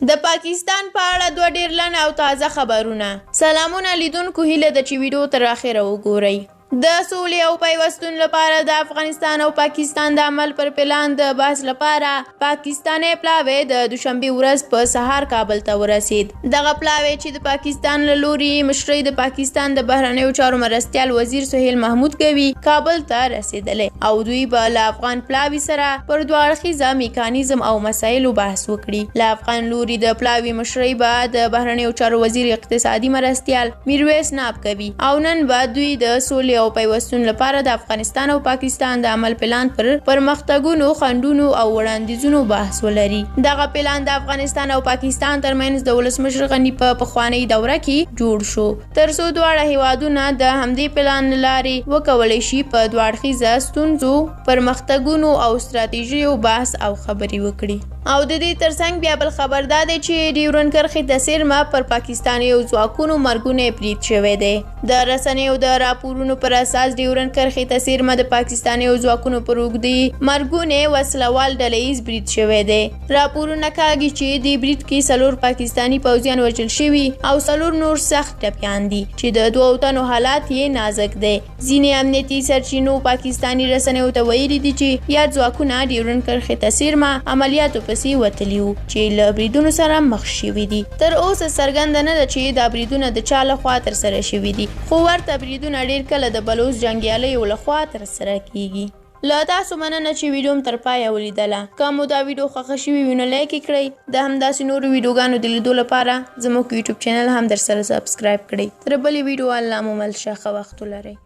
د پاکستان په اړه دوه ډېر لنډ او تازه خبرونه. سلامونه لیدونکو، هیله ده چې ویډیو تر اخره وګورئ. د سولې او پیوستون لپاره د افغانستان او پاکستان د عمل پر پلان د بحث لپاره پاکستاني پلاوی د دوشنبه ورځ په سهار کابل ته ورسید. دغه پلاوی چې د پاکستان له لوري مشري د پاکستان د بهرنیو چارو مرستیال وزیر سهیل محمود کوي کابل ته رسیدلی او دوی به له افغان پلاوی سره پر دوه اړخیزه میکانیزم او مسایلو بحث وکړي. له افغان لوري د پلاوی مشري به د بهرنیو چارو وزیر اقتصادي مرستیال میرویس ناب کوي او نن به دوی د سولې او پیوستون لپاره د افغانستان او پاکستان د عمل پلان پر پرمختګونو، خنډونو او وړاندیزونو بحث ولري. دغه پلان د افغانستان او پاکستان ترمنځ د ولسمشر غني په پخوانۍ دوره کې جوړ شو ترڅو دواړه هیوادونه د همدې پلان لارې وکولای شي په دوه اړخیزه ستونزو، پرمختګونو او ستراتیژیو بحث او خبرې وکړي. او د دې ترڅنګ بیا بل خبر دا دی چې ډیورن کرښې د څیرمه پر پاکستاني ځواکونو مرګونه برید شوی دی. د رسنیو د راپورونو پر اساس ډیورن کرښې ته څیرمه د پاکستاني ځواکونو پر اوږدې مرګونه وسلوال ډلهییز برید شوی دی. راپورونه کاږي چې د برید کې 4 پاکستاني پوځیان وژل شوي او 4 نور سخت ټپیان دي چې د 2 تنو حالات یې نازک دی. ځینې امنیتي سرچینو پاکستاني رسنیو ته ویلي دي چې یاد ځواکونه ډیورن کرښې ته څیرمه عملیاتو وتلی وو چې له بریدونو سره مخ شوي دي. تر اوسه څرګنده نه ده چې دا بریدونه د چا لخوا ترسره شوي دي، خو ورته بریدونه ډېر کله د بلوچ جنګیالیو لخوا ترسره کیږي. له تاسو مننه چې ویډیو تر پایه ولیدله. که مو دا ویډیو خوښه شوي وي نو لایک یې کړئ. د همداسې نورو ویډیوګانو د لیدو لپاره زموږ یوټیوب چینل هم درسره سبسکرایب کړئ. تر بلې ویډیو الله مو مل شه. ښه وخت ولرئ.